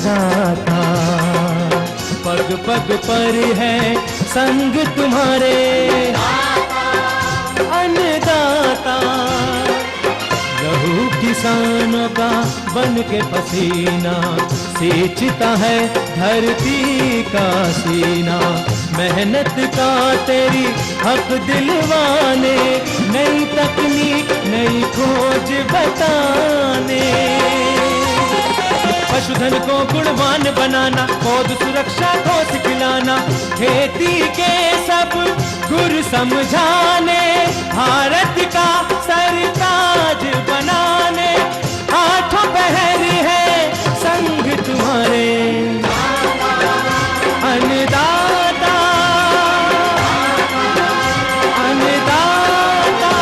अन्नदाता, पग पग पर है संग तुम्हारे अन्नदाता। लहू किसानों का बन के पसीना सींचता है धरती का सीना। मेहनत का तेरी हक दिलवाने, नई तकनीक नई खोज बताने। पशुधन को गुणवान बनाना, पौध सुरक्षा को सिखलाना, खेती के सब गुर समझाने, भारत का सरताज बनाने। आठों पहर है संग तुम्हारे अन्नदाता, अन्नदाता।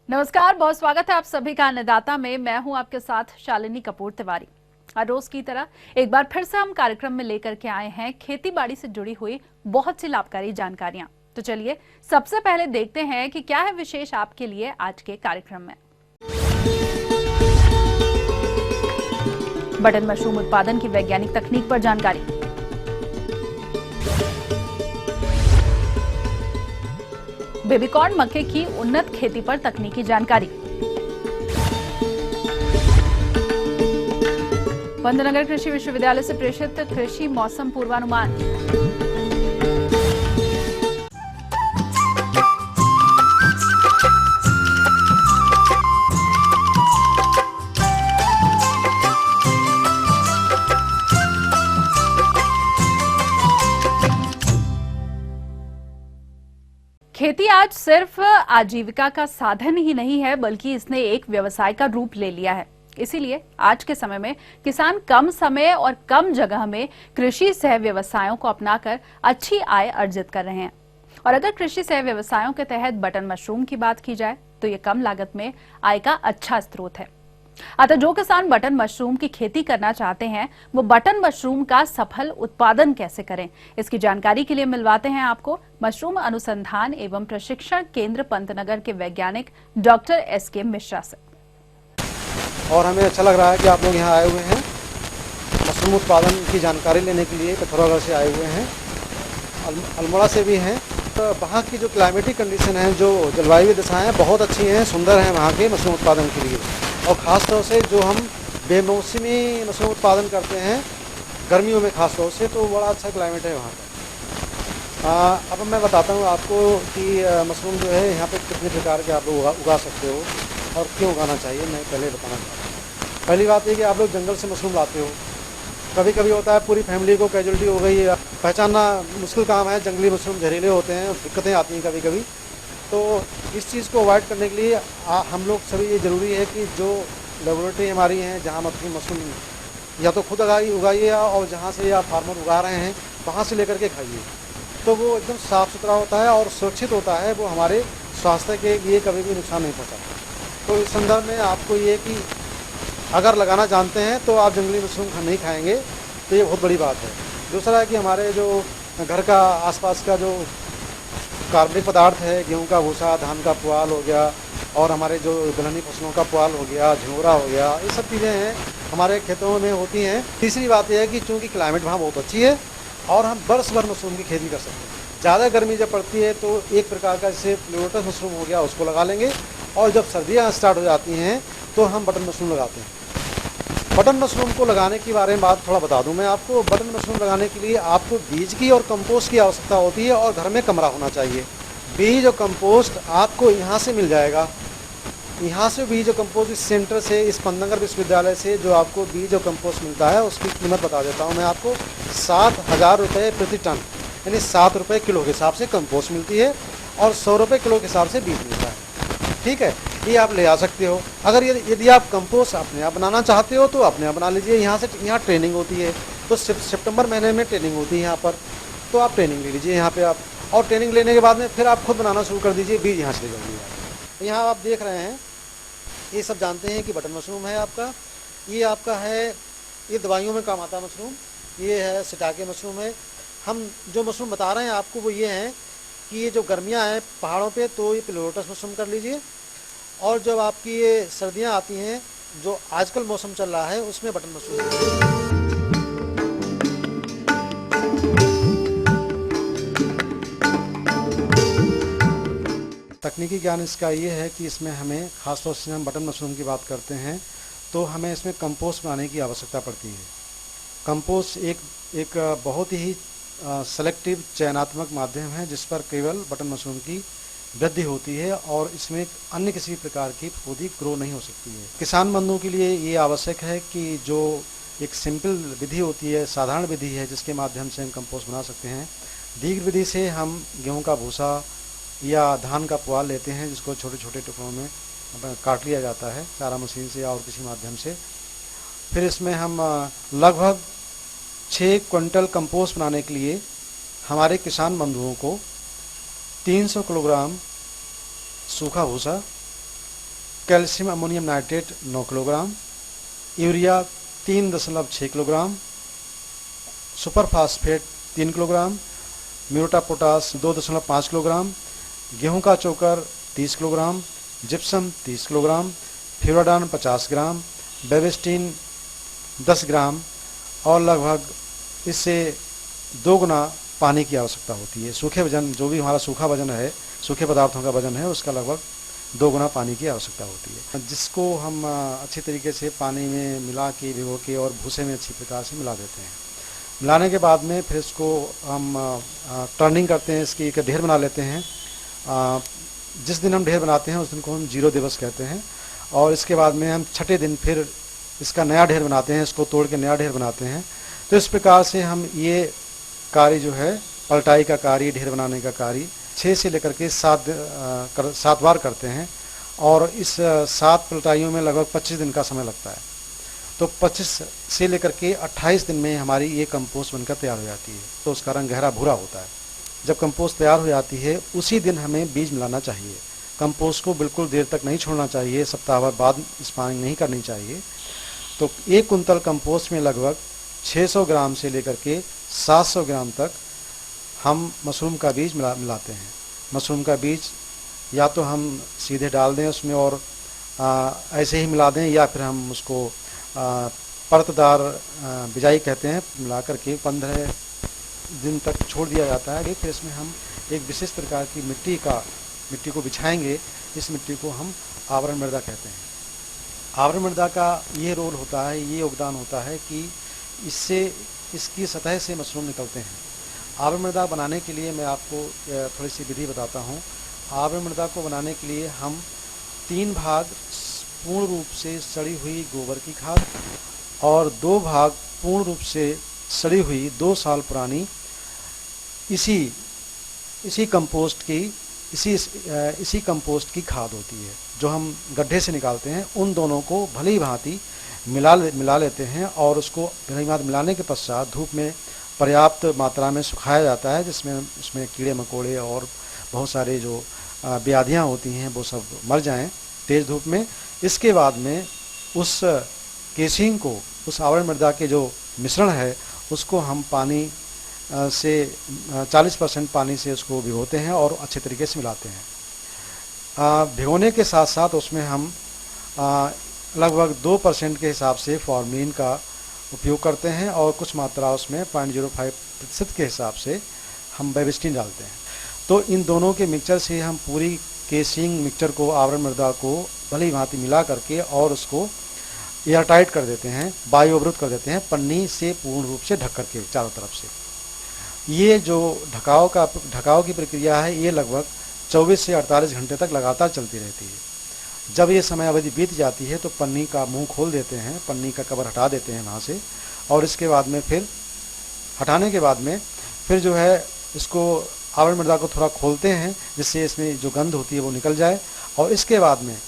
नमस्कार, बहुत स्वागत है आप सभी का अन्नदाता में। मैं हूं आपके साथ शालिनी कपूर तिवारी। हर रोज की तरह एक बार फिर से हम कार्यक्रम में लेकर के आए हैं खेती बाड़ी से जुड़ी हुई बहुत सी लाभकारी जानकारियां। तो चलिए सबसे पहले देखते हैं कि क्या है विशेष आपके लिए आज के कार्यक्रम में। बटन मशरूम उत्पादन की वैज्ञानिक तकनीक पर जानकारी, बेबीकॉर्न मक्के की उन्नत खेती पर तकनीकी जानकारी, पंतनगर कृषि विश्वविद्यालय से प्रेषित कृषि मौसम पूर्वानुमान, खेती आज सिर्फ आजीविका का साधन ही नहीं है, बल्कि इसने एक व्यवसाय का रूप ले लिया है। इसीलिए आज के समय में किसान कम समय और कम जगह में कृषि सह व्यवसायों को अपनाकर अच्छी आय अर्जित कर रहे हैं। और अगर कृषि सह व्यवसायों के तहत बटन मशरूम की बात की जाए तो ये कम लागत में आय का अच्छा स्रोत है। अतः जो किसान बटन मशरूम की खेती करना चाहते हैं वो बटन मशरूम का सफल उत्पादन कैसे करें, इसकी जानकारी के लिए मिलवाते हैं आपको मशरूम अनुसंधान एवं प्रशिक्षण केंद्र पंतनगर के वैज्ञानिक डॉक्टर एस.के. मिश्रा से। और हमें अच्छा लग रहा है कि आप लोग यहाँ आए हुए हैं मशरूम उत्पादन की जानकारी लेने के लिए। पिथौरागढ़ से आए हुए हैं, अल्मोड़ा से भी हैं। तो वहाँ की जो क्लाइमेटिक कंडीशन है, जो जलवायु दशाएँ बहुत अच्छी हैं, सुंदर हैं वहाँ के मशरूम उत्पादन के लिए। और ख़ास तौर से जो हम बेमौसमी मशरूम उत्पादन करते हैं गर्मियों में ख़ास तौर से, तो बड़ा अच्छा क्लाइमेट है वहाँ का। अब मैं बताता हूँ आपको कि मशरूम जो है यहाँ पे कितने प्रकार के आप लोग उगा सकते हो और क्यों उगाना चाहिए। मैं पहले बताना चाहता हूँ। पहली बात ये कि आप लोग जंगल से मशरूम लाते हो। कभी कभी होता है पूरी फैमिली को कैजुअलिटी हो गई, पहचानना मुश्किल काम है। जंगली मशरूम जहरीले होते हैं, दिक्कतें आती हैं कभी कभी। तो इस चीज़ को अवॉइड करने के लिए हम लोग सभी ये ज़रूरी है कि जो लेबोरेटरी हमारी हैं जहाँ मशरूम या तो खुद उगाइए और जहाँ से आप फार्मर उगा रहे हैं वहाँ से लेकर के खाइए, तो वो एकदम साफ़ सुथरा होता है और सुरक्षित होता है। वो हमारे स्वास्थ्य के लिए कभी भी नुकसान नहीं पहुँचाता। तो इस संदर्भ में आपको ये कि अगर लगाना जानते हैं तो आप जंगली मशरूम नहीं खाएँगे, तो ये बहुत बड़ी बात है। दूसरा है कि हमारे जो घर का आसपास का जो कार्बनिक पदार्थ है, गेहूं का भूसा, धान का पुआल हो गया और हमारे जो दलहनी फसलों का पुआल हो गया, झिंगुरा हो गया, ये सब चीज़ें हैं हमारे खेतों में होती हैं। तीसरी बात यह है कि चूँकि क्लाइमेट वहाँ बहुत अच्छी है और हम बरस भर मशरूम की खेती कर सकते हैं। ज़्यादा गर्मी जब पड़ती है तो एक प्रकार का जैसे प्लूरोटस मशरूम हो गया उसको लगा लेंगे, और जब सर्दियाँ स्टार्ट हो जाती हैं तो हम बटन मशरूम लगाते हैं। बटन मशरूम को लगाने के बारे में बात थोड़ा बता दूं मैं आपको। बटन मशरूम लगाने के लिए आपको बीज की और कंपोस्ट की आवश्यकता होती है और घर में कमरा होना चाहिए। बीज और कंपोस्ट आपको यहाँ से मिल जाएगा। यहाँ से बीज और कंपोस्ट इस सेंटर से, इस पंतनगर विश्वविद्यालय से जो आपको बीज और कंपोस्ट मिलता है उसकी कीमत बता देता हूँ मैं आपको। 7,000 रुपये प्रति टन, यानी 7 रुपये किलो के हिसाब से कंपोस्ट मिलती है और 100 रुपये किलो के हिसाब से बीज मिलता है। ठीक है, ये आप ले आ सकते हो। अगर यदि आप कंपोस्ट अपने आप बनाना चाहते हो तो अपने आप बना लीजिए। यहाँ ट्रेनिंग होती है, तो सितंबर महीने में ट्रेनिंग होती है यहाँ पर, तो आप ट्रेनिंग ले लीजिए यहाँ पे आप। और ट्रेनिंग लेने के बाद में फिर आप खुद बनाना शुरू कर दीजिए, बीज यहाँ से ले जाइए। तो यहाँ आप देख रहे हैं, ये सब जानते हैं कि बटन मशरूम है आपका। ये आपका है, ये दवाइयों में काम आता है मशरूम। ये है सिटाके मशरूम है। हम जो मशरूम बता रहे हैं आपको वो ये हैं कि ये जो गर्मियाँ हैं पहाड़ों पे तो ये प्लूरोटस मशरूम कर लीजिए, और जब आपकी ये सर्दियाँ आती हैं जो आजकल मौसम चल रहा है उसमें बटन मशरूम। तकनीकी ज्ञान इसका ये है कि इसमें हमें ख़ासतौर से हम बटन मशरूम की बात करते हैं तो हमें इसमें कंपोस्ट बनाने की आवश्यकता पड़ती है। कंपोस्ट एक बहुत ही सेलेक्टिव चयनात्मक माध्यम है जिस पर केवल बटन मशरूम की वृद्धि होती है और इसमें अन्य किसी प्रकार की फफूंदी ग्रो नहीं हो सकती है। किसान बंधुओं के लिए ये आवश्यक है कि जो एक सिंपल विधि होती है, साधारण विधि है जिसके माध्यम से हम कंपोस्ट बना सकते हैं। दीर्घ विधि से हम गेहूँ का भूसा या धान का पुआल लेते हैं जिसको छोटे छोटे टुकड़ों में काट लिया जाता है चारा मशीन से या और किसी माध्यम से। फिर इसमें हम लगभग 6 क्विंटल कंपोस्ट बनाने के लिए हमारे किसान बंधुओं को 300 किलोग्राम सूखा भूसा, calcium ammonium nitrate 9 kilogram, urea 3.6 kilogram, super phosphate 3 kilogram, muriate potash 2.5 kilogram, गेहूं का चोकर 30 किलोग्राम, जिप्सम 30 किलोग्राम, फ्यूराडान 50 ग्राम, बेबिस्टीन 10 ग्राम और लगभग इससे 2 गुना पानी की आवश्यकता होती है। सूखे वजन जो भी हमारा सूखा वजन है, सूखे पदार्थों का वजन है, उसका लगभग 2 गुना पानी की आवश्यकता होती है, जिसको हम अच्छी तरीके से पानी में मिला के भिगो के और भूसे में अच्छी प्रकार से मिला देते हैं। मिलाने के बाद में फिर इसको हम टर्निंग करते हैं, इसकी एक ढेर बना लेते हैं। जिस दिन हम ढेर बनाते हैं उस दिन को हम 0 दिवस कहते हैं और इसके बाद में हम छठे दिन फिर इसका नया ढेर बनाते हैं, इसको तोड़ के नया ढेर बनाते हैं। तो इस प्रकार से हम ये कार्य जो है पलटाई का कार्य, ढेर बनाने का कार्य 6 से लेकर के 7 बार करते हैं और इस 7 पलटाइयों में लगभग 25 दिन का समय लगता है। तो 25 से लेकर के 28 दिन में हमारी ये कंपोस्ट बनकर तैयार हो जाती है। तो उसका रंग गहरा भूरा होता है। जब कंपोस्ट तैयार हो जाती है उसी दिन हमें बीज मिलाना चाहिए। कंपोस्ट को बिल्कुल देर तक नहीं छोड़ना चाहिए, सप्ताह भर बाद स्पानिंग नहीं करनी चाहिए। तो 1 कुंतल कंपोस्ट में लगभग 600 ग्राम से लेकर के 700 ग्राम तक हम मशरूम का बीज मिलाते हैं। मशरूम का बीज या तो हम सीधे डाल दें उसमें और ऐसे ही मिला दें या फिर हम उसको परतदार बिजाई कहते हैं, मिला करके 15 दिन तक छोड़ दिया जाता है। फिर इसमें हम एक विशेष प्रकार की मिट्टी को बिछाएंगे। इस मिट्टी को हम आवरण मृदा कहते हैं। आवरण मृदा का ये रोल होता है, ये योगदान होता है कि इससे इसकी सतह से मशरूम निकलते हैं। आवरण मृदा बनाने के लिए मैं आपको थोड़ी सी विधि बताता हूँ। आवरण मृदा को बनाने के लिए हम 3 भाग पूर्ण रूप से सड़ी हुई गोबर की खाद और 2 भाग पूर्ण रूप से सड़ी हुई 2 साल पुरानी इसी कंपोस्ट की खाद होती है जो हम गड्ढे से निकालते हैं। उन दोनों को भली भांति मिला लेते हैं और उसको भली भांति मिलाने के पश्चात धूप में पर्याप्त मात्रा में सुखाया जाता है, जिसमें उसमें कीड़े मकोड़े और बहुत सारे जो व्याधियाँ होती हैं वो सब मर जाएं तेज़ धूप में। इसके बाद में उस केसिंग को, उस आवरण मृदा के जो मिश्रण है उसको हम पानी से 40% पानी से उसको भिगोते हैं और अच्छे तरीके से मिलाते हैं। भिगोने के साथ साथ उसमें हम लगभग 2% के हिसाब से फॉर्मलिन का उपयोग करते हैं और कुछ मात्रा उसमें 0.05% के हिसाब से हम बेबिस्टीन डालते हैं। तो इन दोनों के मिक्सचर से हम पूरी केसिंग मिक्सचर को, आवरण मृदा को भली भांति मिला करके और उसको एयरटाइट कर देते हैं, वायु अवरुद्ध कर देते हैं, पन्नी से पूर्ण रूप से ढक करके चारों तरफ से। ये जो ढकाव की प्रक्रिया है ये लगभग 24 से 48 घंटे तक लगातार चलती रहती है। जब ये समय अवधि बीत जाती है तो पन्नी का मुंह खोल देते हैं, पन्नी का कवर हटा देते हैं वहाँ से और इसके बाद में फिर हटाने के बाद में फिर जो है इसको आवरण मृदा को थोड़ा खोलते हैं जिससे इसमें जो गंध होती है वो निकल जाए और इसके बाद में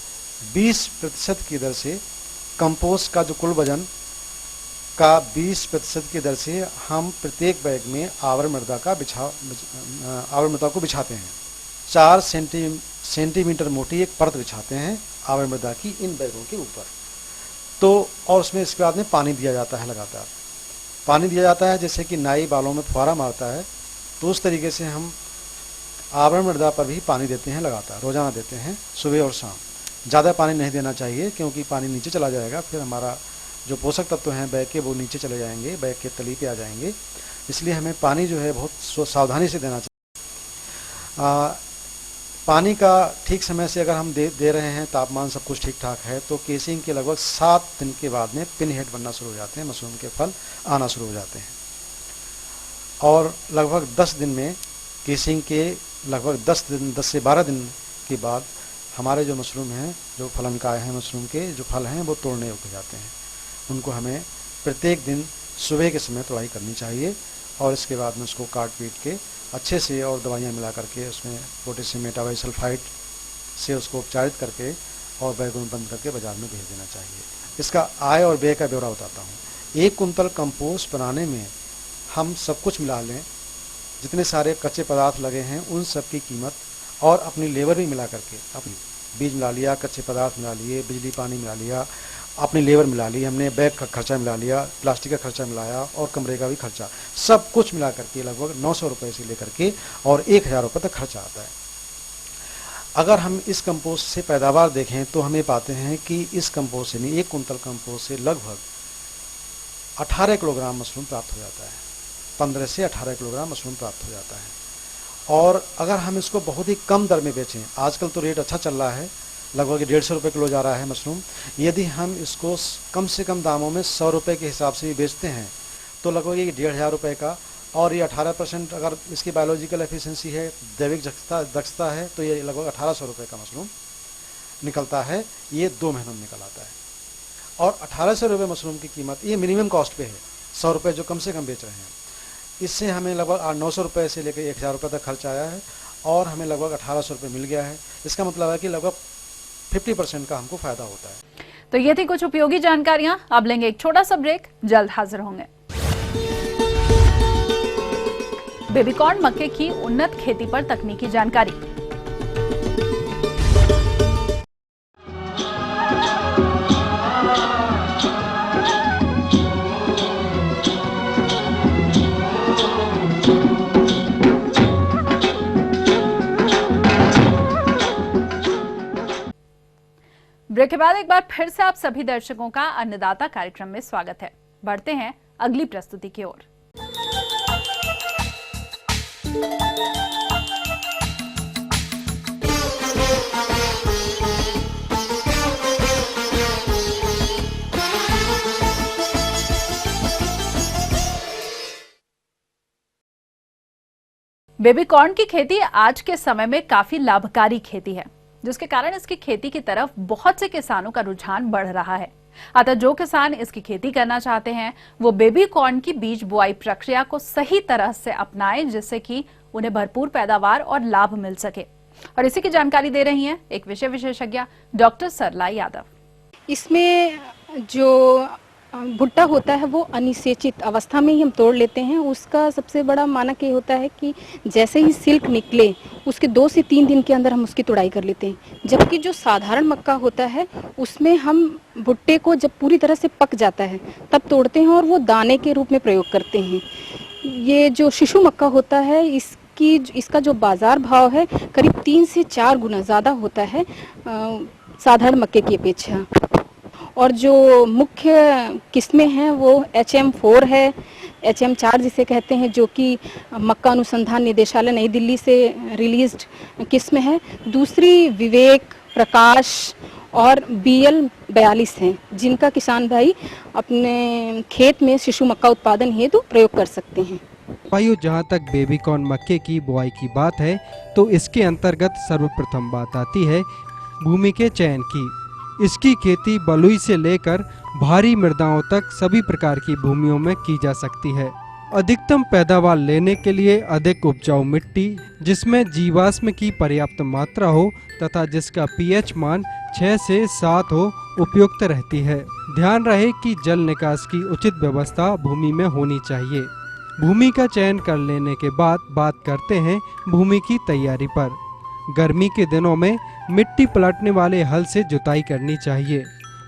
20% की दर से कंपोस्ट का जो कुल वजन का 20% की दर से हम प्रत्येक बैग में आवरण मृदा को बिछाते हैं। 4 सेंटीमीटर मोटी एक परत बिछाते हैं आवरण मृदा की इन बैगों के ऊपर। तो और उसमें इसके बाद में पानी दिया जाता है, लगातार पानी दिया जाता है जैसे कि नाई बालों में फुहारा मारता है। तो उस तरीके से हम आवरण मृदा पर भी पानी देते हैं, लगातार रोजाना देते हैं, सुबह और शाम। ज़्यादा पानी नहीं देना चाहिए, क्योंकि पानी नीचे चला जाएगा, फिर हमारा जो पोषक तत्व हैं बैग के वो नीचे चले जाएंगे, बैग के तली पे आ जाएंगे। इसलिए हमें पानी जो है बहुत सावधानी से देना चाहिए। पानी का ठीक समय से अगर हम दे रहे हैं, तापमान सब कुछ ठीक ठाक है, तो केसिंग के लगभग 7 दिन के बाद में पिन हेड बनना शुरू हो जाते हैं, मशरूम के फल आना शुरू हो जाते हैं। और लगभग 10 दिन में केसिंग के लगभग 10 से 12 दिन के बाद हमारे जो मशरूम हैं, जो फलनकाय हैं मशरूम के, जो फल हैं वो तोड़ने योग्य हो जाते हैं। उनको हमें प्रत्येक दिन सुबह के समय तोड़ाई करनी चाहिए और इसके बाद में उसको काट पीट के अच्छे से और दवाइयाँ मिला करके उसमें पोटेशियम मेटाबाइसल्फाइड से उसको उपचारित करके और बैगों में बंद करके बाज़ार में भेज देना चाहिए। इसका आय और व्यय का ब्यौरा बताता हूँ। 1 कुंतल कंपोस्ट बनाने में हम सब कुछ मिला लें, जितने सारे कच्चे पदार्थ लगे हैं उन सब की कीमत और अपनी लेबर भी मिला करके, अपनी बीज मिला लिया, कच्चे पदार्थ मिला लिए, बिजली पानी मिला लिया, अपनी लेबर मिला ली, हमने बैग का खर्चा मिला लिया, प्लास्टिक का खर्चा मिलाया और कमरे का भी खर्चा, सब कुछ मिला करके लगभग 900 रुपये से लेकर के और 1000 रुपये तक खर्चा आता है। अगर हम इस कंपोस्ट से पैदावार देखें तो हमें पाते हैं कि इस कंपोस्ट से 1 कुंतल कंपोस्ट से लगभग 18 किलोग्राम मशरूम प्राप्त हो जाता है। 15 से 18 किलोग्राम मशरूम प्राप्त हो जाता है। और अगर हम इसको बहुत ही कम दर में बेचें, आजकल तो रेट अच्छा चल रहा है, लगभग 150 रुपये किलो जा रहा है मशरूम, यदि हम इसको कम से कम दामों में 100 रुपये के हिसाब से भी बेचते हैं तो लगभग ये 1500 रुपये का, और ये 18% अगर इसकी बायोलॉजिकल एफिशिएंसी है, जैविक दक्षता है, तो ये लगभग 1800 रुपये का मशरूम निकलता है। ये 2 महीनों में निकल आता है। और 1800 रुपये मशरूम की कीमत ये मिनिमम कॉस्ट पे है, 100 रुपये जो कम से कम बेच रहे हैं। इससे हमें लगभग 900 रुपये से लेकर 1000 रुपये तक खर्च आया है और हमें लगभग 1800 रुपये मिल गया है। इसका मतलब है कि लगभग 50% का हमको फायदा होता है। तो ये थी कुछ उपयोगी जानकारियां। अब लेंगे एक छोटा सा ब्रेक, जल्द हाजिर होंगे। बेबीकॉर्न मक्के की उन्नत खेती पर तकनीकी जानकारी। ब्रेक के बाद एक बार फिर से आप सभी दर्शकों का अन्नदाता कार्यक्रम में स्वागत है। बढ़ते हैं अगली प्रस्तुति की ओर। बेबीकॉर्न की खेती आज के समय में काफी लाभकारी खेती है, जिसके कारण इसकी खेती की तरफ बहुत से किसानों का रुझान बढ़ रहा है। अतः जो किसान इसकी खेती करना चाहते हैं वो बेबीकॉर्न की बीज बुआई प्रक्रिया को सही तरह से अपनाएं, जिससे कि उन्हें भरपूर पैदावार और लाभ मिल सके। और इसी की जानकारी दे रही हैं एक विषय विशेषज्ञ डॉक्टर सरला यादव। इसमें जो भुट्टा होता है वो अनिषेचित अवस्था में ही हम तोड़ लेते हैं। उसका सबसे बड़ा मानक ये होता है कि जैसे ही सिल्क निकले उसके 2 से 3 दिन के अंदर हम उसकी तुड़ाई कर लेते हैं। जबकि जो साधारण मक्का होता है उसमें हम भुट्टे को जब पूरी तरह से पक जाता है तब तोड़ते हैं और वो दाने के रूप में प्रयोग करते हैं। ये जो शिशु मक्का होता है इसका जो बाज़ार भाव है करीब 3 से 4 गुना ज़्यादा होता है साधारण मक्के की अपेक्षा। और जो मुख्य किस्में हैं वो HM4 है, HM4 जिसे कहते हैं, जो कि मक्का अनुसंधान निदेशालय नई दिल्ली से रिलीज्ड किस्म है। दूसरी विवेक, प्रकाश और BL 42 हैं, जिनका किसान भाई अपने खेत में शिशु मक्का उत्पादन हेतु प्रयोग कर सकते हैं। वायु जहाँ तक बेबीकॉर्न मक्के की बुआई की बात है तो इसके अंतर्गत सर्वप्रथम बात आती है भूमि के चयन की। इसकी खेती बलुई से लेकर भारी मृदाओं तक सभी प्रकार की भूमियों में की जा सकती है। अधिकतम पैदावार लेने के लिए अधिक उपजाऊ मिट्टी जिसमें जीवाश्म की पर्याप्त मात्रा हो तथा जिसका pH मान 6 से 7 हो उपयुक्त रहती है। ध्यान रहे कि जल निकास की उचित व्यवस्था भूमि में होनी चाहिए। भूमि का चयन कर लेने के बाद बात करते हैं भूमि की तैयारी पर। गर्मी के दिनों में मिट्टी पलटने वाले हल से जुताई करनी चाहिए।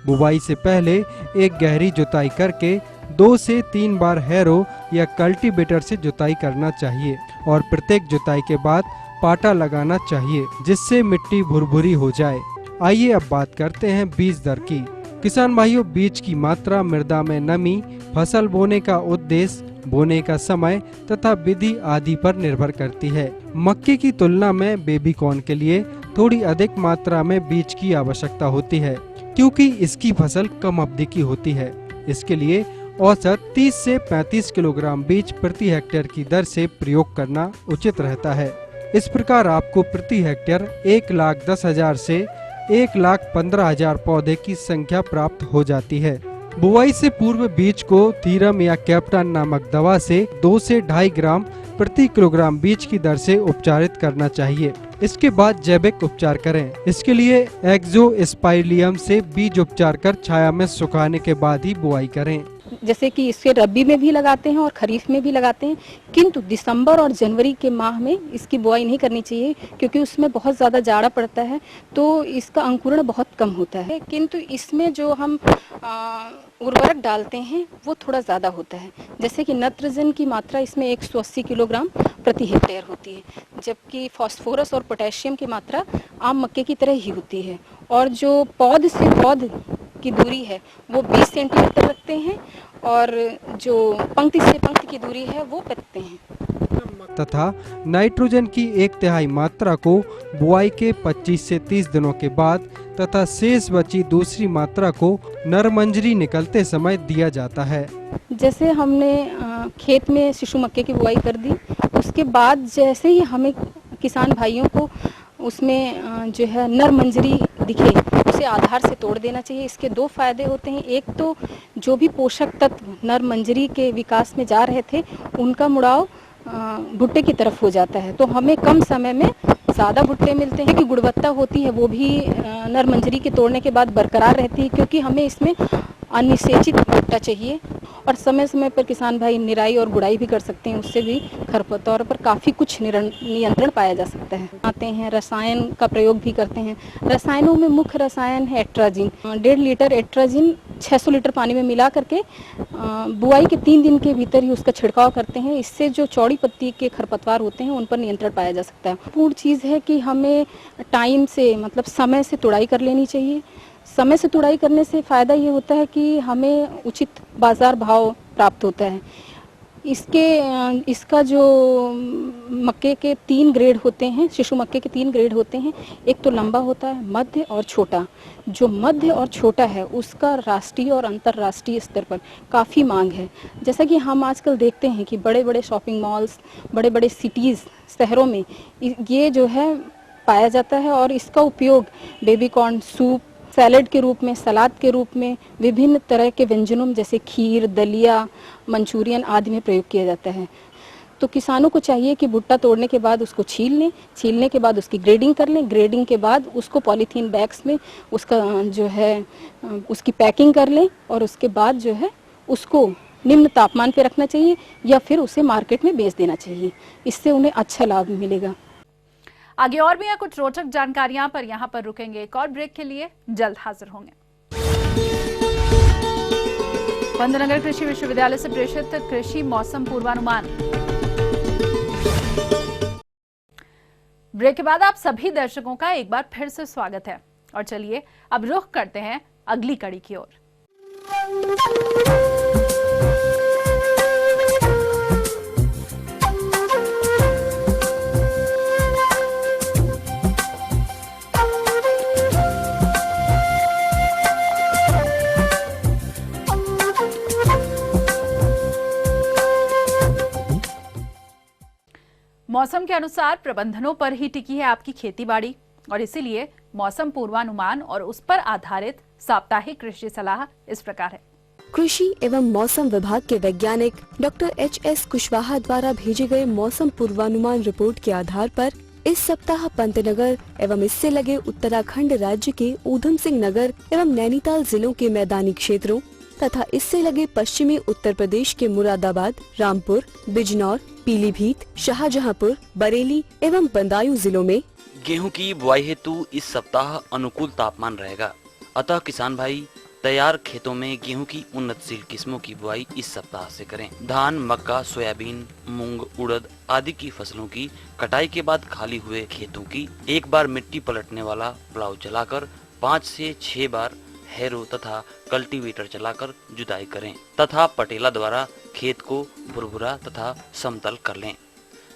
बुवाई से पहले एक गहरी जुताई करके 2 से 3 बार हैरो या कल्टीवेटर से जुताई करना चाहिए और प्रत्येक जुताई के बाद पाटा लगाना चाहिए, जिससे मिट्टी भुरभुरी हो जाए। आइए अब बात करते हैं बीज दर की। किसान भाइयों, बीज की मात्रा, मृदा में नमी, फसल बोने का उद्देश्य, बोने का समय तथा विधि आदि पर निर्भर करती है। मक्के की तुलना में बेबी कॉर्न के लिए थोड़ी अधिक मात्रा में बीज की आवश्यकता होती है, क्योंकि इसकी फसल कम अवधि की होती है। इसके लिए औसत 30 से 35 किलोग्राम बीज प्रति हेक्टेयर की दर से प्रयोग करना उचित रहता है। इस प्रकार आपको प्रति हेक्टेयर 1,10,000 से 1,15,000 पौधे की संख्या प्राप्त हो जाती है। बुआई से पूर्व बीज को थीरम या कैप्टन नामक दवा से 2 से 2.5 ग्राम प्रति किलोग्राम बीज की दर से उपचारित करना चाहिए। इसके बाद जैविक उपचार करें। इसके लिए एक्सोस्पाइलियम से बीज उपचार कर छाया में सुखाने के बाद ही बुआई करें। जैसे कि इसके रबी में भी लगाते हैं और खरीफ में भी लगाते हैं, किंतु दिसंबर और जनवरी के माह में इसकी बुआई नहीं करनी चाहिए, क्योंकि उसमें बहुत ज़्यादा जाड़ा पड़ता है तो इसका अंकुरण बहुत कम होता है। किंतु इसमें जो हम उर्वरक डालते हैं वो थोड़ा ज़्यादा होता है। जैसे कि नाइट्रोजन की मात्रा इसमें 180 किलोग्राम प्रति हेक्टेयर होती है, जबकि फास्फोरस और पोटेशियम की मात्रा आम मक्के की तरह ही होती है। और जो पौध से पौध की दूरी है वो 20 सेंटीमीटर रखते हैं और जो पंक्ति से पंक्ति की दूरी है वो रखते हैं। तथा नाइट्रोजन की 1/3 मात्रा को बुआई के 25 से 30 दिनों के बाद तथा शेष बची दूसरी मात्रा को नरमंजरी निकलते समय दिया जाता है। जैसे हमने खेत में शिशु मक्के की बुआई कर दी, उसके बाद जैसे ही हमें किसान भाइयों को उसमें जो है नरमंजरी दिखे, उसे आधार से तोड़ देना चाहिए। इसके 2 फायदे होते हैं। एक तो जो भी पोषक तत्व नरमंजरी के विकास में जा रहे थे उनका मुड़ाव भुट्टे की तरफ हो जाता है, तो हमें कम समय में ज़्यादा भुट्टे मिलते हैं। कि गुणवत्ता होती है वो भी नरमंजरी के तोड़ने के बाद बरकरार रहती है, क्योंकि हमें इसमें अनिषेचित भुट्टा चाहिए। और समय समय पर किसान भाई निराई और गुड़ाई भी कर सकते हैं, उससे भी खरपतवार पर काफ़ी कुछ नियंत्रण पाया जा सकता है। आते हैं रसायन का प्रयोग भी करते हैं। रसायनों में मुख्य रसायन है एट्राजिन। 1.5 लीटर एट्राजिन 600 लीटर पानी में मिला करके बुआई के 3 दिन के भीतर ही उसका छिड़काव करते हैं। इससे जो चौड़ी पत्ती के खरपतवार होते हैं उन पर नियंत्रण पाया जा सकता है। पूर्ण चीज़ है कि हमें टाइम से, मतलब समय से तुड़ाई कर लेनी चाहिए। समय से तुड़ाई करने से फ़ायदा ये होता है कि हमें उचित बाज़ार भाव प्राप्त होता है। इसका जो मक्के के 3 ग्रेड होते हैं, शिशु मक्के के 3 ग्रेड होते हैं। एक तो लंबा होता है, मध्य और छोटा। जो मध्य और छोटा है उसका राष्ट्रीय और अंतर्राष्ट्रीय स्तर पर काफ़ी मांग है। जैसा कि हम आजकल देखते हैं कि बड़े बड़े शॉपिंग मॉल्स, बड़े बड़े सिटीज़, शहरों में ये जो है पाया जाता है और इसका उपयोग बेबी कॉर्न सूप, सैलेड के रूप में, सलाद के रूप में, विभिन्न तरह के व्यंजनों में जैसे खीर, दलिया, मंचूरियन आदि में प्रयोग किया जाता है। तो किसानों को चाहिए कि भुट्टा तोड़ने के बाद उसको छील लें, छीलने के बाद उसकी ग्रेडिंग कर लें, ग्रेडिंग के बाद उसको पॉलीथीन बैग्स में उसका जो है उसकी पैकिंग कर लें और उसके बाद जो है उसको निम्न तापमान पे रखना चाहिए या फिर उसे मार्केट में बेच देना चाहिए। इससे उन्हें अच्छा लाभ मिलेगा। आगे और भी हैं कुछ रोचक जानकारियां, पर यहाँ पर रुकेंगे एक और ब्रेक के लिए। जल्द हाजिर होंगे। पंतनगर कृषि विश्वविद्यालय से प्रेषित कृषि मौसम पूर्वानुमान। ब्रेक के बाद आप सभी दर्शकों का एक बार फिर से स्वागत है और चलिए अब रुख करते हैं अगली कड़ी की ओर। मौसम के अनुसार प्रबंधनों पर ही टिकी है आपकी खेतीबाड़ी और इसीलिए मौसम पूर्वानुमान और उस पर आधारित साप्ताहिक कृषि सलाह इस प्रकार है। कृषि एवं मौसम विभाग के वैज्ञानिक डॉक्टर एच.एस. कुशवाहा द्वारा भेजे गए मौसम पूर्वानुमान रिपोर्ट के आधार पर इस सप्ताह पंतनगर एवं इससे लगे उत्तराखंड राज्य के ऊधम सिंह नगर एवं नैनीताल जिलों के मैदानी क्षेत्रों तथा इससे लगे पश्चिमी उत्तर प्रदेश के मुरादाबाद, रामपुर, बिजनौर, पीलीभीत, शाहजहांपुर, बरेली एवं बदायूं जिलों में गेहूं की बुआई हेतु इस सप्ताह अनुकूल तापमान रहेगा। अतः किसान भाई तैयार खेतों में गेहूं की उन्नतशील किस्मों की बुआई इस सप्ताह से करें। धान, मक्का, सोयाबीन, मूंग, उड़द आदि की फसलों की कटाई के बाद खाली हुए खेतों की एक बार मिट्टी पलटने वाला प्लाव चलाकर 5 से 6 बार हैरो तथा कल्टीवेटर चलाकर जुताई करें तथा पटेला द्वारा खेत को भुरभुरा तथा समतल कर लें।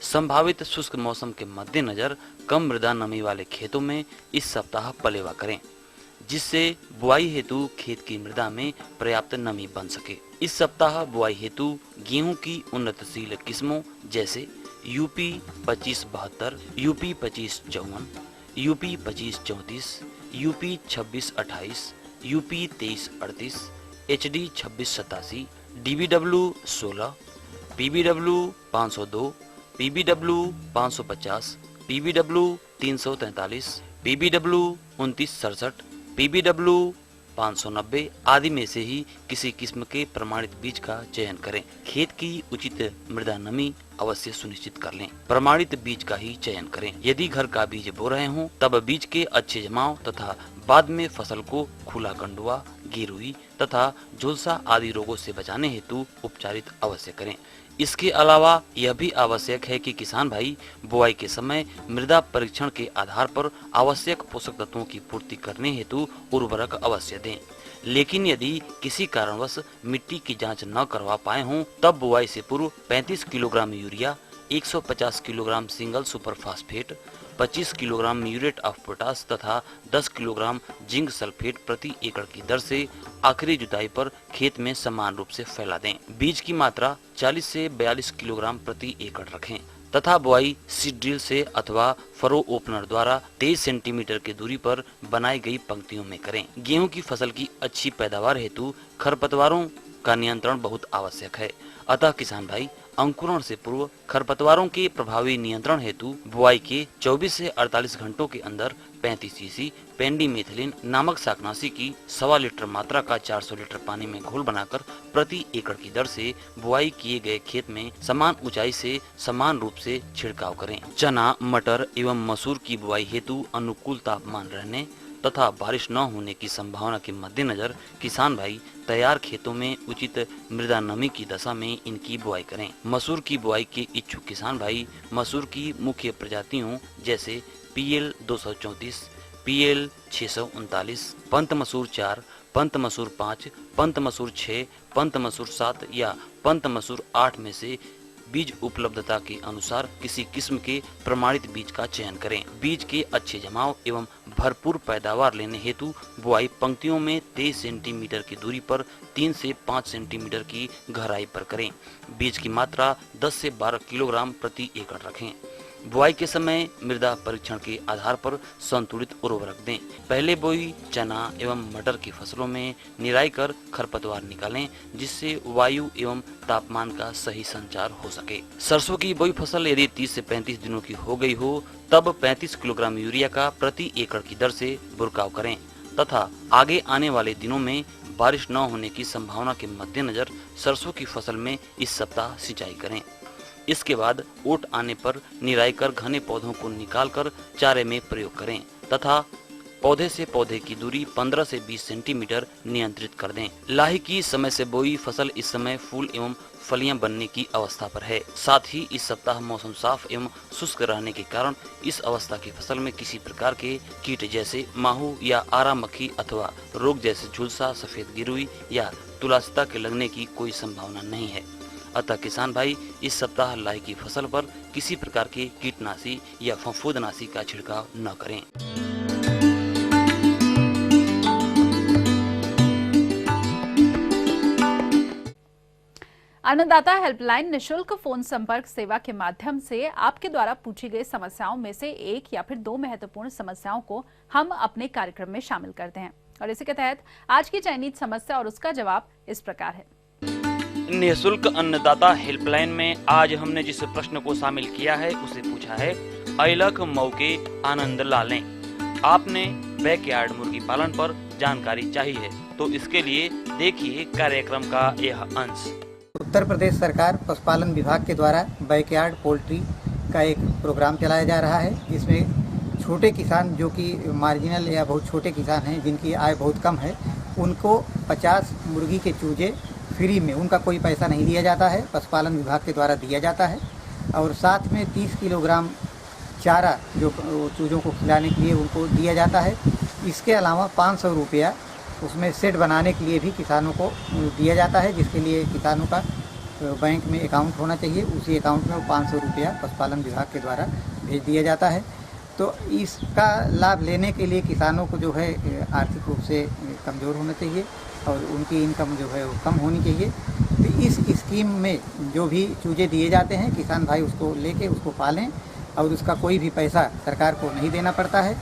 संभावित शुष्क मौसम के मद्देनजर कम मृदा नमी वाले खेतों में इस सप्ताह पलेवा करें, जिससे बुआई हेतु खेत की मृदा में पर्याप्त नमी बन सके। इस सप्ताह बुआई हेतु गेहूं की उन्नतशील किस्मों जैसे UP 2572, UP 2554, UP 2534, UP 2628, UP 2338, HD 2687, DBW 16, PBW 502, PBW 550, PBW 343, PBW 2967, PBW 590 आदि में से ही किसी किस्म के प्रमाणित बीज का चयन करें। खेत की उचित मृदा नमी अवश्य सुनिश्चित कर लें। प्रमाणित बीज का ही चयन करें। यदि घर का बीज बो रहे हों तब बीज के अच्छे जमाव तथा बाद में फसल को खुला कंडुआ, गिरुई तथा झुलसा आदि रोगों से बचाने हेतु उपचारित अवश्य करें। इसके अलावा यह भी आवश्यक है कि किसान भाई बुआई के समय मृदा परीक्षण के आधार पर आवश्यक पोषक तत्वों की पूर्ति करने हेतु उर्वरक अवश्य दें। लेकिन यदि किसी कारणवश मिट्टी की जांच न करवा पाए हों तब बुआई से पूर्व 35 kilogram urea, 150 kilogram single super phosphate, 25 kilogram muriate of potash तथा 10 किलोग्राम जिंक सल्फेट प्रति एकड़ की दर से आखिरी जुताई पर खेत में समान रूप से फैला दें। बीज की मात्रा 40 से 42 किलोग्राम प्रति एकड़ रखें तथा बुआई सीड ड्रिल से अथवा फरो ओपनर द्वारा 23 सेंटीमीटर की दूरी पर बनाई गई पंक्तियों में करें। गेहूं की फसल की अच्छी पैदावार हेतु खरपतवारों का नियंत्रण बहुत आवश्यक है। अतः किसान भाई अंकुरण से पूर्व खरपतवारों के प्रभावी नियंत्रण हेतु बुआई के 24 से 48 घंटों के अंदर 35 सीसी पेंडीमेथिलिन नामक शाकनाशी की 1.25 लीटर मात्रा का 400 लीटर पानी में घोल बनाकर प्रति एकड़ की दर से बुआई किए गए खेत में समान ऊंचाई से समान रूप से छिड़काव करें। चना, मटर एवं मसूर की बुआई हेतु अनुकूल तापमान रहने तथा बारिश न होने की संभावना के मद्देनजर किसान भाई तैयार खेतों में उचित मृदा नमी की दशा में इनकी बुआई करें। मसूर की बुआई के इच्छुक किसान भाई मसूर की मुख्य प्रजातियों जैसे PL 234, PL 639, पंत मसूर 4, पंत मसूर 5, पंत मसूर 6, पंत मसूर 7 या पंत मसूर 8 में से बीज उपलब्धता के अनुसार किसी किस्म के प्रमाणित बीज का चयन करें। बीज के अच्छे जमाव एवं भरपूर पैदावार लेने हेतु बुआई पंक्तियों में 23 सेंटीमीटर की दूरी पर 3 से 5 सेंटीमीटर की गहराई पर करें। बीज की मात्रा 10 से 12 किलोग्राम प्रति एकड़ रखें। बुआई के समय मृदा परीक्षण के आधार पर संतुलित उर्वरक दें। पहले बोई चना एवं मटर की फसलों में निराई कर खरपतवार निकालें, जिससे वायु एवं तापमान का सही संचार हो सके। सरसों की बोई फसल यदि 30 से 35 दिनों की हो गई हो तब 35 किलोग्राम यूरिया का प्रति एकड़ की दर से बुरकाव करें तथा आगे आने वाले दिनों में बारिश न होने की संभावना के मद्देनजर सरसों की फसल में इस सप्ताह सिंचाई करें। इसके बाद ओट आने पर निराई कर घने पौधों को निकालकर चारे में प्रयोग करें तथा पौधे से पौधे की दूरी 15 से 20 सेंटीमीटर नियंत्रित कर दें। लाही की समय से बोई फसल इस समय फूल एवं फलियां बनने की अवस्था पर है। साथ ही इस सप्ताह मौसम साफ एवं शुष्क रहने के कारण इस अवस्था की फसल में किसी प्रकार के कीट जैसे माहू या आरा मक्खी अथवा रोग जैसे झुलसा, सफेद गिरुई या तुलासिता के लगने की कोई संभावना नहीं है। अतः किसान भाई इस सप्ताह लाही की फसल पर किसी प्रकार के कीटनाशी या फफूंदनाशी का छिड़काव न करें। अन्नदाता हेल्पलाइन निशुल्क फोन संपर्क सेवा के माध्यम से आपके द्वारा पूछी गई समस्याओं में से एक या फिर 2 महत्वपूर्ण समस्याओं को हम अपने कार्यक्रम में शामिल करते हैं और इसी के तहत आज की चयनित समस्या और उसका जवाब इस प्रकार है। निःशुल्क अन्नदाता हेल्पलाइन में आज हमने जिस प्रश्न को शामिल किया है उसे पूछा है, अयलक मौके आनंद लालें। आपने बैकयार्ड मुर्गी पालन पर जानकारी चाहिए तो इसके लिए देखिए कार्यक्रम का यह अंश। उत्तर प्रदेश सरकार पशुपालन विभाग के द्वारा बैकयार्ड पोल्ट्री का एक प्रोग्राम चलाया जा रहा है, जिसमें छोटे किसान जो कि मार्जिनल या बहुत छोटे किसान हैं, जिनकी आय बहुत कम है, उनको 50 मुर्गी के चूजे फ्री में, उनका कोई पैसा नहीं दिया जाता है, पशुपालन विभाग के द्वारा दिया जाता है और साथ में 30 किलोग्राम चारा जो चूज़ों को खिलाने के लिए उनको दिया जाता है। इसके अलावा 500 रुपया उसमें सेट बनाने के लिए भी किसानों को दिया जाता है, जिसके लिए किसानों का बैंक में अकाउंट होना चाहिए। उसी अकाउंट में वो 500 रुपया पशुपालन विभाग के द्वारा भेज दिया जाता है। तो इसका लाभ लेने के लिए किसानों को जो है आर्थिक रूप से कमज़ोर होना चाहिए और उनकी इनकम जो है वो कम होनी चाहिए। तो इस स्कीम में जो भी चूजे दिए जाते हैं, किसान भाई उसको लेके उसको पालें और उसका कोई भी पैसा सरकार को नहीं देना पड़ता है।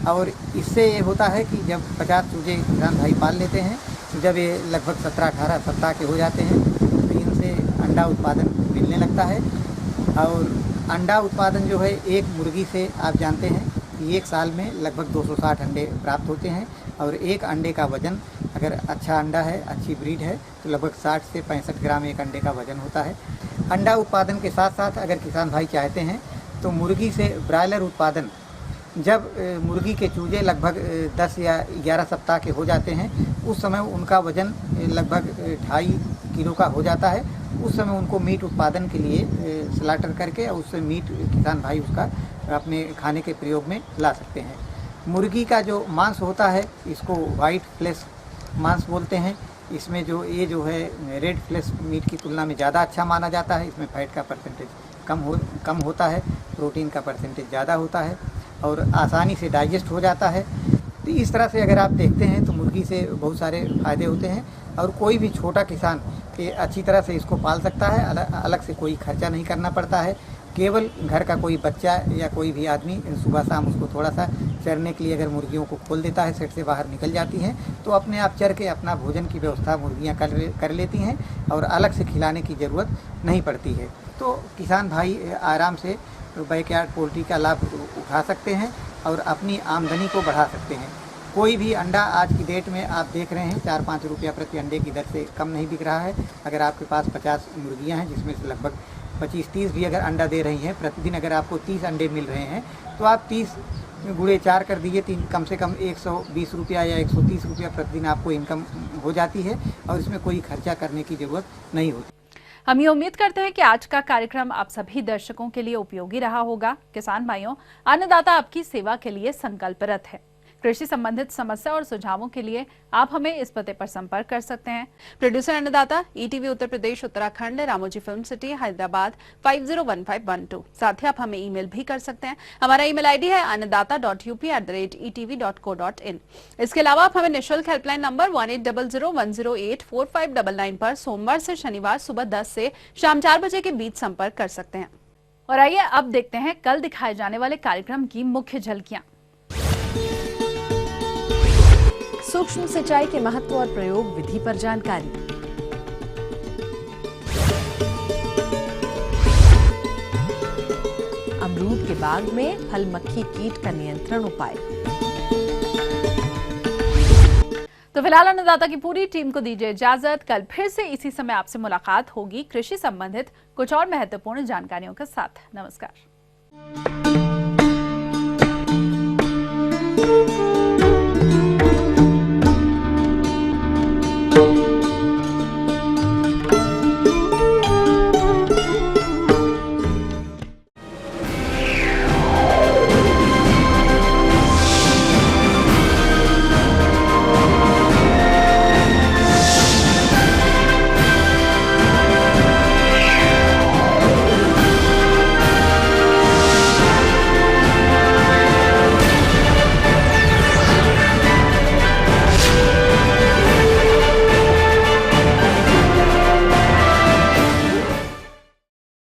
और इससे ये होता है कि जब 50 चूजे किसान भाई पाल लेते हैं, तो जब ये लगभग 17-18 सप्ताह के हो जाते हैं तो इनसे अंडा उत्पादन मिलने लगता है। और अंडा उत्पादन जो है एक मुर्गी से आप जानते हैं कि एक साल में लगभग 260 अंडे प्राप्त होते हैं और एक अंडे का वज़न अगर अच्छा अंडा है, अच्छी ब्रीड है, तो लगभग 60 से 65 ग्राम एक अंडे का वज़न होता है। अंडा उत्पादन के साथ साथ अगर किसान भाई चाहते हैं तो मुर्गी से ब्रायलर उत्पादन, जब मुर्गी के चूजे लगभग 10 या 11 सप्ताह के हो जाते हैं, उस समय उनका वज़न लगभग 2.5 किलो का हो जाता है। उस समय उनको मीट उत्पादन के लिए स्लाटर करके और उससे मीट किसान भाई उसका अपने खाने के प्रयोग में ला सकते हैं। मुर्गी का जो मांस होता है इसको वाइट फ्लेश मांस बोलते हैं। इसमें जो है रेड फ्लेश मीट की तुलना में ज़्यादा अच्छा माना जाता है। इसमें फैट का परसेंटेज कम होता है, प्रोटीन का परसेंटेज ज़्यादा होता है और आसानी से डाइजेस्ट हो जाता है। तो इस तरह से अगर आप देखते हैं तो मुर्गी से बहुत सारे फ़ायदे होते हैं और कोई भी छोटा किसान ये अच्छी तरह से इसको पाल सकता है। अलग से कोई खर्चा नहीं करना पड़ता है। केवल घर का कोई बच्चा या कोई भी आदमी सुबह शाम उसको थोड़ा सा चरने के लिए अगर मुर्गियों को खोल देता है, सेट से बाहर निकल जाती हैं, तो अपने आप चर के अपना भोजन की व्यवस्था मुर्गियाँ कर लेती हैं और अलग से खिलाने की ज़रूरत नहीं पड़ती है। तो किसान भाई आराम से बैकयार्ड पोल्ट्री का लाभ उठा सकते हैं और अपनी आमदनी को बढ़ा सकते हैं। कोई भी अंडा आज की डेट में आप देख रहे हैं 4-5 रुपया प्रति अंडे की दर से कम नहीं बिक रहा है। अगर आपके पास 50 मुर्गियां हैं जिसमें से लगभग 25-30 भी अगर अंडा दे रही हैं, प्रतिदिन अगर आपको 30 अंडे मिल रहे हैं तो आप 30 गुणे 4 कर दीजिए, कम से कम 120 रुपया या 130 रुपया प्रतिदिन आपको इनकम हो जाती है और इसमें कोई खर्चा करने की ज़रूरत नहीं होती। हम ये उम्मीद करते हैं कि आज का कार्यक्रम आप सभी दर्शकों के लिए उपयोगी रहा होगा। किसान भाइयों, अन्नदाता आपकी सेवा के लिए संकल्परत है। कृषि संबंधित समस्या और सुझावों के लिए आप हमें इस पते पर संपर्क कर सकते हैं। प्रोड्यूसर अन्नदाता, ETV Uttar Pradesh Uttarakhand, Ramoji film city, Hyderabad 501512। साथ ही आप हमें ईमेल भी कर सकते हैं। हमारा ईमेल आईडी है annadaata.up@etv.co.in। इसके अलावा आप हमें निःशुल्क हेल्पलाइन नंबर 180010845999 पर सोमवार से शनिवार सुबह 10 से शाम 4 बजे के बीच संपर्क कर सकते हैं। और आइए अब देखते हैं कल दिखाए जाने वाले कार्यक्रम की मुख्य झलकियां। सूक्ष्म सिंचाई के महत्व और प्रयोग विधि पर जानकारी। अमरूद के बाग में फल मक्खी कीट का नियंत्रण उपाय। तो फिलहाल अन्नदाता की पूरी टीम को दीजिए इजाजत। कल फिर से इसी समय आपसे मुलाकात होगी कृषि संबंधित कुछ और महत्वपूर्ण जानकारियों के साथ। नमस्कार।